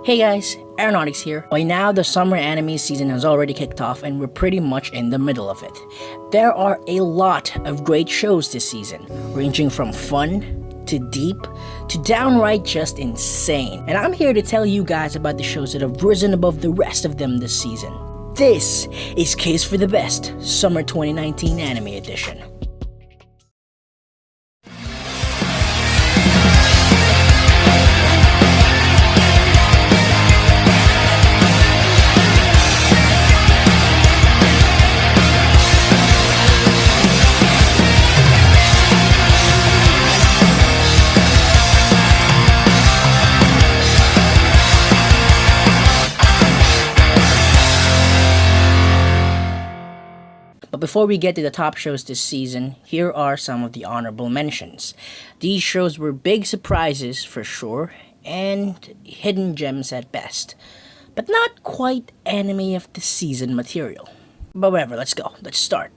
Hey guys, AaroNoticz here. By now, the summer anime season has already kicked off and we're pretty much in the middle of it. There are a lot of great shows this season, ranging from fun, to deep, to downright just insane. And I'm here to tell you guys about the shows that have risen above the rest of them this season. This is Case for the Best, Summer 2019 Anime Edition. But before we get to the top shows this season, here are some of the honorable mentions. These shows were big surprises for sure, and hidden gems at best, but not quite anime of the season material. But whatever, let's go, let's start.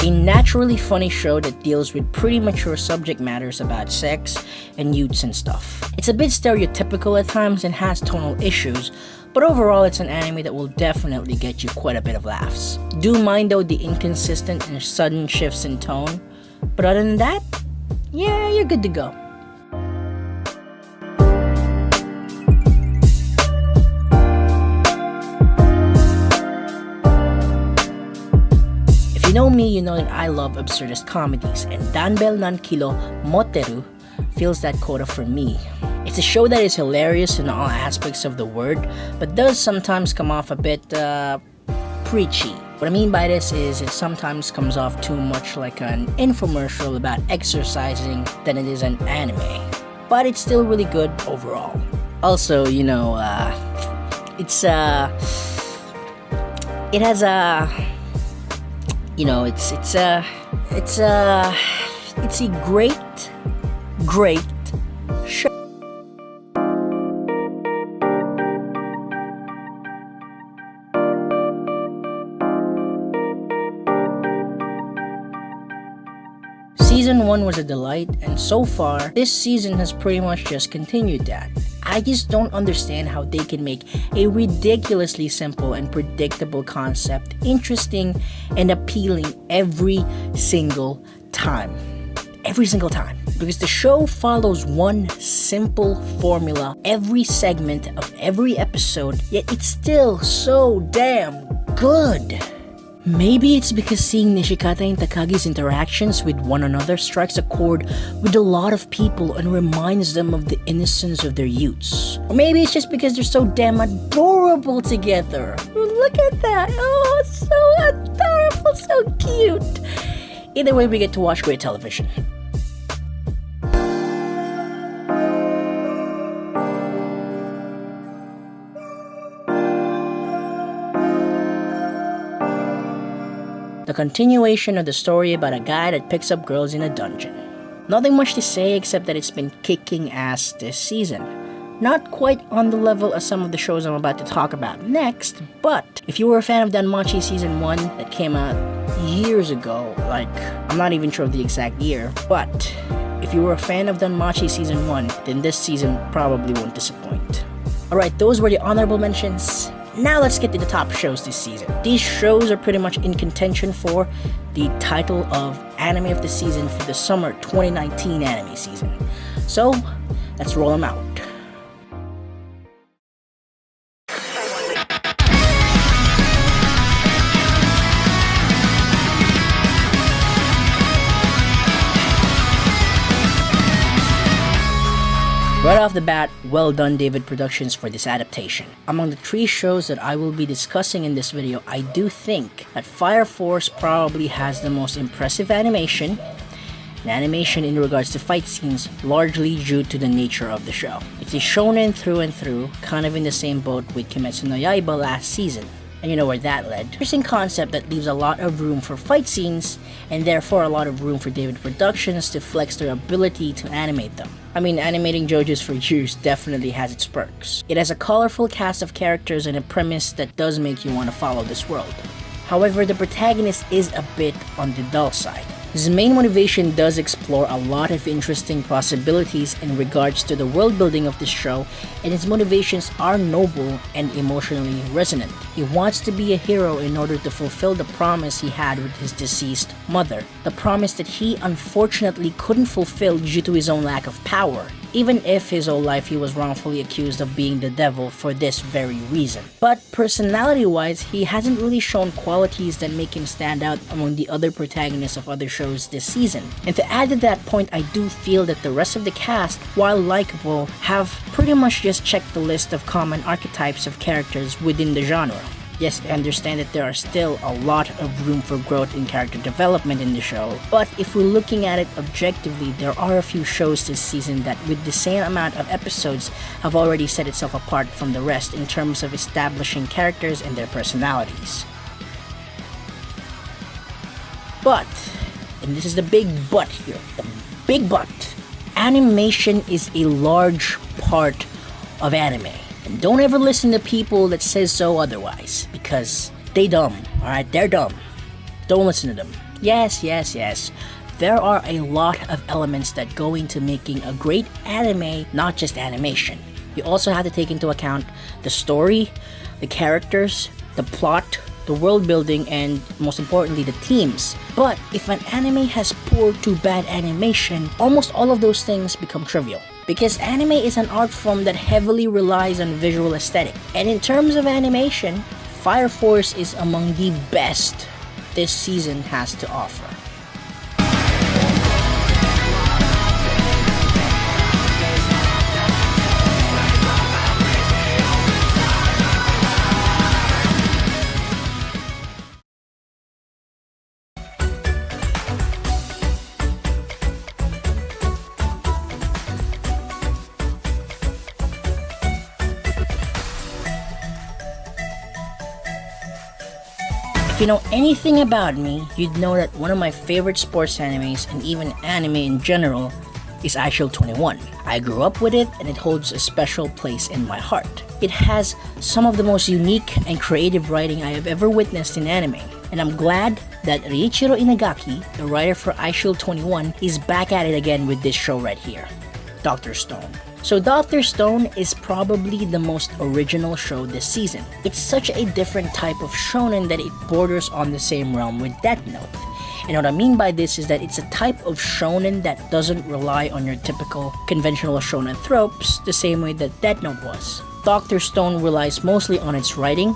A naturally funny show that deals with pretty mature subject matters about sex and youths and stuff. It's a bit stereotypical at times and has tonal issues, but overall it's an anime that will definitely get you quite a bit of laughs. Do mind though the inconsistent and sudden shifts in tone, but other than that, yeah, you're good to go. If you know me, you know that I love absurdist comedies, and Danbel Nankilo Moteru fills that quota for me. It's a show that is hilarious in all aspects of the word, but does sometimes come off a bit preachy. What I mean by this is it sometimes comes off too much like an infomercial about exercising than it is an anime. But it's still really good overall. Also, you know, it has a... You know, it's a great show. Season 1 was a delight, and so far, this season has pretty much just continued that. I just don't understand how they can make a ridiculously simple and predictable concept interesting and appealing every single time. Every single time. Because the show follows one simple formula every segment of every episode, yet it's still so damn good. Maybe it's because seeing Nishikata and Takagi's interactions with one another strikes a chord with a lot of people and reminds them of the innocence of their youths. Or maybe it's just because they're so damn adorable together. Look at that! Oh, so adorable, so cute! Either way, we get to watch great television. The continuation of the story about a guy that picks up girls in a dungeon. Nothing much to say except that it's been kicking ass this season. Not quite on the level of some of the shows I'm about to talk about next, but if you were a fan of Danmachi Season 1 that came out years ago, like, I'm not even sure of the exact year, but if you were a fan of Danmachi Season 1, then this season probably won't disappoint. Alright, those were the honorable mentions. Now let's get to the top shows this season. These shows are pretty much in contention for the title of Anime of the Season for the Summer 2019 anime season. So, let's roll them out. Right off the bat, well done David Productions for this adaptation. Among the 3 shows that I will be discussing in this video, I do think that Fire Force probably has the most impressive animation, and animation in regards to fight scenes largely due to the nature of the show. It's a shonen through and through, kind of in the same boat with Kimetsu no Yaiba last season. And you know where that led. Interesting concept that leaves a lot of room for fight scenes, and therefore a lot of room for David Productions to flex their ability to animate them. I mean, animating JoJo's for years definitely has its perks. It has a colorful cast of characters and a premise that does make you want to follow this world. However, the protagonist is a bit on the dull side. His main motivation does explore a lot of interesting possibilities in regards to the world building of this show, and his motivations are noble and emotionally resonant. He wants to be a hero in order to fulfill the promise he had with his deceased mother, the promise that he unfortunately couldn't fulfill due to his own lack of power, even if his whole life he was wrongfully accused of being the devil for this very reason. But personality-wise, he hasn't really shown qualities that make him stand out among the other protagonists of other shows this season. And to add to that point, I do feel that the rest of the cast, while likable, have pretty much just checked the list of common archetypes of characters within the genre. Yes, I understand that there are still a lot of room for growth in character development in the show, but if we're looking at it objectively, there are a few shows this season that with the same amount of episodes have already set itself apart from the rest in terms of establishing characters and their personalities. But, and this is the big but here, the big but, animation is a large part of anime. And don't ever listen to people that says so otherwise, because they dumb, alright? They're dumb. Don't listen to them. Yes. There are a lot of elements that go into making a great anime, not just animation. You also have to take into account the story, the characters, the plot, the world building, and most importantly, the themes. But if an anime has poor to bad animation, almost all of those things become trivial. Because anime is an art form that heavily relies on visual aesthetic. And in terms of animation, Fire Force is among the best this season has to offer. If you know anything about me, you'd know that one of my favorite sports animes, and even anime in general, is Eyeshield 21. I grew up with it, and it holds a special place in my heart. It has some of the most unique and creative writing I have ever witnessed in anime, and I'm glad that Riichiro Inagaki, the writer for Eyeshield 21, is back at it again with this show right here, Dr. Stone. So Dr. Stone is probably the most original show this season. It's such a different type of shonen that it borders on the same realm with Death Note. And what I mean by this is that it's a type of shonen that doesn't rely on your typical conventional shonen tropes the same way that Death Note was. Dr. Stone relies mostly on its writing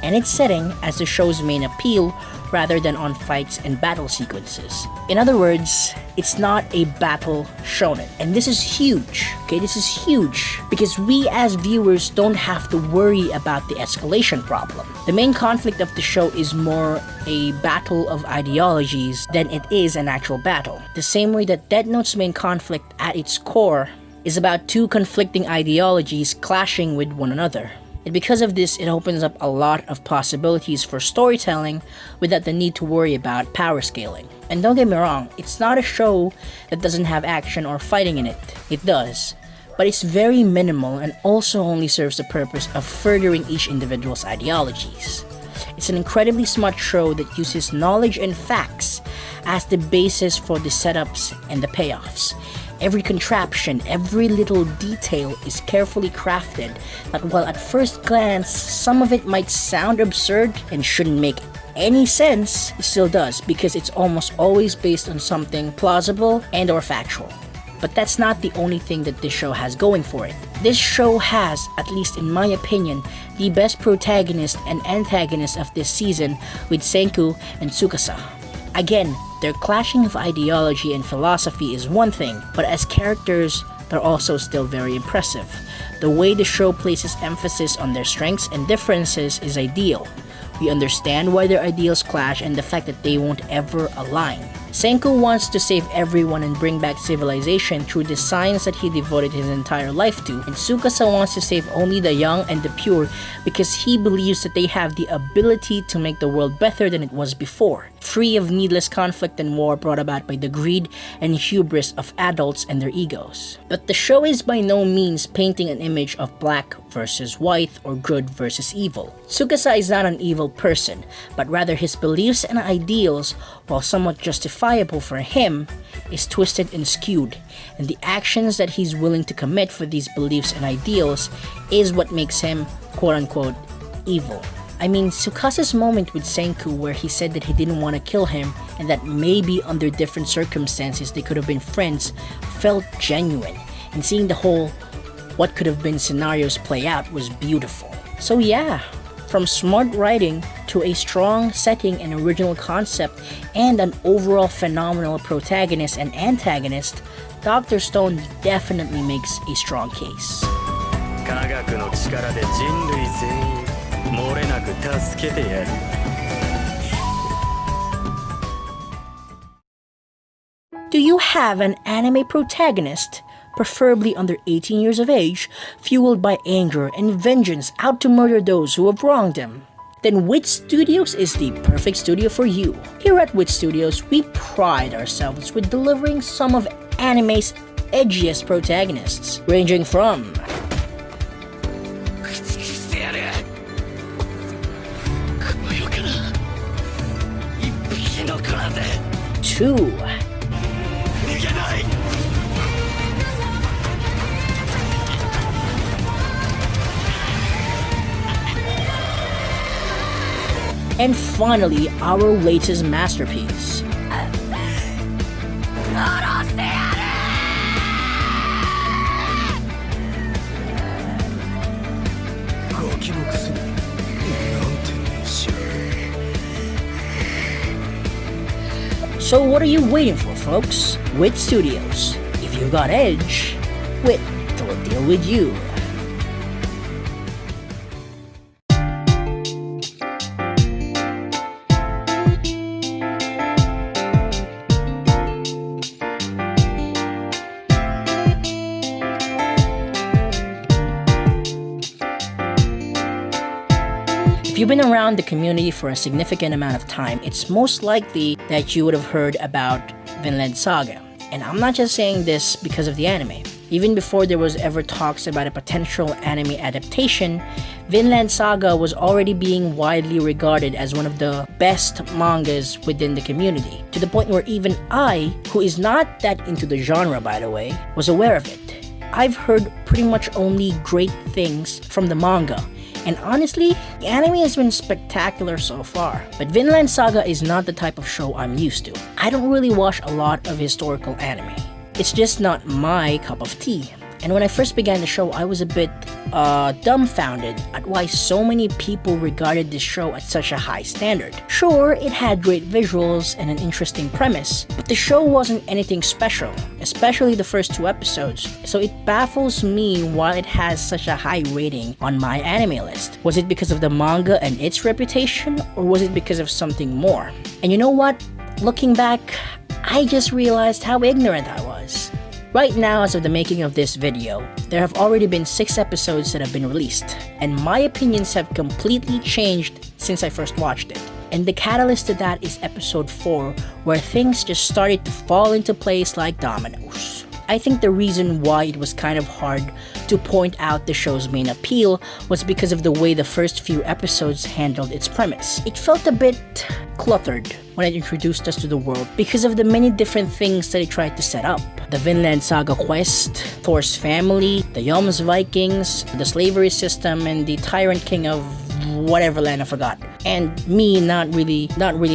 and its setting as the show's main appeal rather than on fights and battle sequences. In other words, it's not a battle shonen. And this is huge, okay? This is huge because we as viewers don't have to worry about the escalation problem. The main conflict of the show is more a battle of ideologies than it is an actual battle. The same way that Death Note's main conflict at its core is about two conflicting ideologies clashing with one another. And because of this, it opens up a lot of possibilities for storytelling without the need to worry about power scaling. And don't get me wrong, it's not a show that doesn't have action or fighting in it. It does. But it's very minimal and also only serves the purpose of furthering each individual's ideologies. It's an incredibly smart show that uses knowledge and facts as the basis for the setups and the payoffs. Every contraption, every little detail is carefully crafted that while at first glance some of it might sound absurd and shouldn't make any sense, it still does because it's almost always based on something plausible and or factual. But that's not the only thing that this show has going for it. This show has, at least in my opinion, the best protagonist and antagonist of this season with Senku and Tsukasa. Again, their clashing of ideology and philosophy is one thing, but as characters, they're also still very impressive. The way the show places emphasis on their strengths and differences is ideal. We understand why their ideals clash and the fact that they won't ever align. Senku wants to save everyone and bring back civilization through the science that he devoted his entire life to, and Tsukasa wants to save only the young and the pure because he believes that they have the ability to make the world better than it was before, free of needless conflict and war brought about by the greed and hubris of adults and their egos. But the show is by no means painting an image of black versus white or good versus evil. Tsukasa is not an evil person, but rather his beliefs and ideals, while somewhat justifiable for him, is twisted and skewed, and the actions that he's willing to commit for these beliefs and ideals is what makes him quote-unquote evil. I mean, Tsukasa's moment with Senku where he said that he didn't want to kill him and that maybe under different circumstances they could have been friends felt genuine, and seeing the whole what could have been scenarios play out was beautiful. So yeah, from smart writing to a strong setting and original concept and an overall phenomenal protagonist and antagonist, Dr. Stone definitely makes a strong case. Do you have an anime protagonist, preferably under 18 years of age, fueled by anger and vengeance out to murder those who have wronged them? Then Wit Studios is the perfect studio for you. Here at Wit Studios, we pride ourselves with delivering some of anime's edgiest protagonists, ranging from to and finally, our latest masterpiece. So what are you waiting for, folks? Wit Studios. If you've got edge, Wit will deal with you. If you've been around the community for a significant amount of time, it's most likely that you would have heard about Vinland Saga. And I'm not just saying this because of the anime. Even before there was ever talks about a potential anime adaptation, Vinland Saga was already being widely regarded as one of the best mangas within the community, to the point where even I, who is not that into the genre by the way, was aware of it. I've heard pretty much only great things from the manga, and honestly, the anime has been spectacular so far. But Vinland Saga is not the type of show I'm used to. I don't really watch a lot of historical anime. It's just not my cup of tea. And when I first began the show, I was a bit dumbfounded at why so many people regarded this show at such a high standard. Sure, it had great visuals and an interesting premise, but the show wasn't anything special, especially the first 2 episodes. So it baffles me why it has such a high rating on my anime list. Was it because of the manga and its reputation, or was it because of something more? And you know what? Looking back, I just realized how ignorant I was. Right now, as of the making of this video, there have already been 6 episodes that have been released, and my opinions have completely changed since I first watched it. And the catalyst to that is episode 4, where things just started to fall into place like dominoes. I think the reason why it was kind of hard to point out the show's main appeal was because of the way the first few episodes handled its premise. It felt a bit cluttered when it introduced us to the world because of the many different things that it tried to set up. The Vinland Saga quest, Thor's family, the Joms Vikings, the slavery system, and the tyrant king of whatever land I forgot. And me not really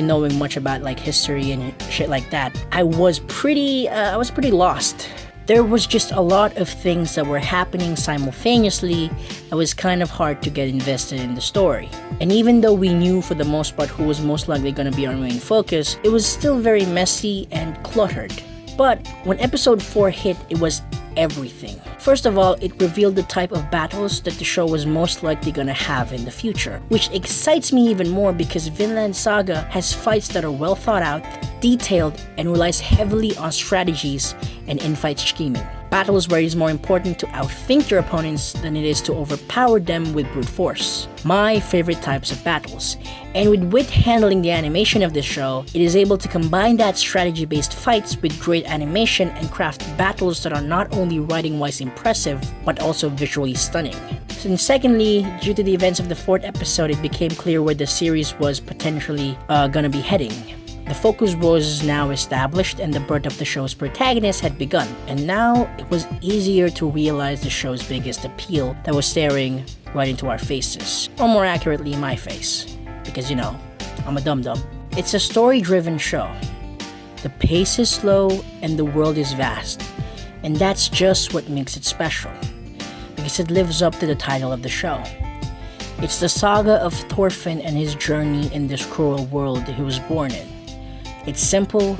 knowing much about like history and shit like that, I was pretty lost. There was just a lot of things that were happening simultaneously that was kind of hard to get invested in the story. And even though we knew for the most part who was most likely going to be our main focus, it was still very messy and cluttered. But when episode 4 hit, it was everything. First of all, it revealed the type of battles that the show was most likely gonna have in the future, which excites me even more because Vinland Saga has fights that are well thought out, detailed, and relies heavily on strategies and in-fight scheming. Battles where it is more important to outthink your opponents than it is to overpower them with brute force. My favorite types of battles. And with Wit handling the animation of this show, it is able to combine that strategy-based fights with great animation and craft battles that are not only writing-wise impressive, but also visually stunning. And secondly, due to the events of the 4th episode, it became clear where the series was potentially gonna be heading. The focus was now established and the birth of the show's protagonist had begun, and now it was easier to realize the show's biggest appeal that was staring right into our faces. Or more accurately, my face. Because you know, I'm a dum-dum. It's a story-driven show. The pace is slow and the world is vast, and that's just what makes it special. Because it lives up to the title of the show. It's the saga of Thorfinn and his journey in this cruel world he was born in. It's simple,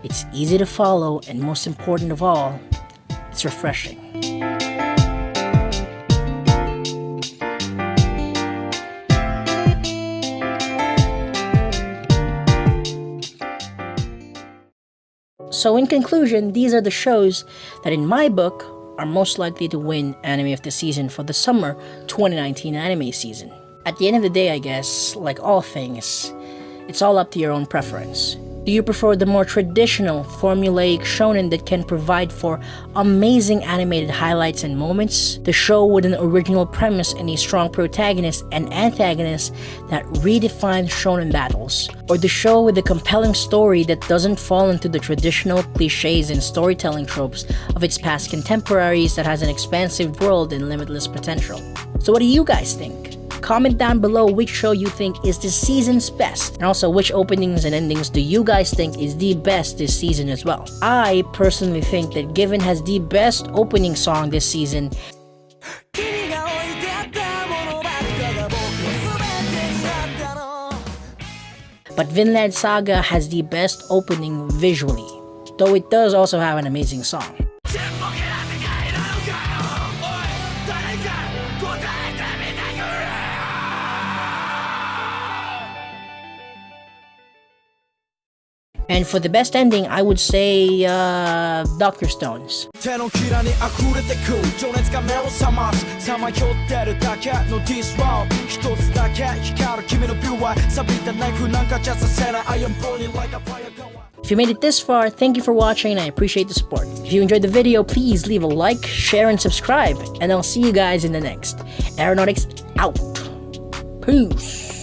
it's easy to follow, and most important of all, it's refreshing. So in conclusion, these are the shows that in my book are most likely to win Anime of the Season for the summer 2019 anime season. At the end of the day, I guess, like all things, it's all up to your own preference. Do you prefer the more traditional, formulaic shonen that can provide for amazing animated highlights and moments? The show with an original premise and a strong protagonist and antagonist that redefines shonen battles? Or the show with a compelling story that doesn't fall into the traditional cliches and storytelling tropes of its past contemporaries that has an expansive world and limitless potential? So what do you guys think? Comment down below which show you think is this season's best, and also which openings and endings do you guys think is the best this season as well. I personally think that Given has the best opening song this season, but Vinland Saga has the best opening visually, though it does also have an amazing song. And for the best ending, I would say Dr. Stone's. If you made it this far, thank you for watching and I appreciate the support. If you enjoyed the video, please leave a like, share, and subscribe. And I'll see you guys in the next. AaroNoticz out. Peace.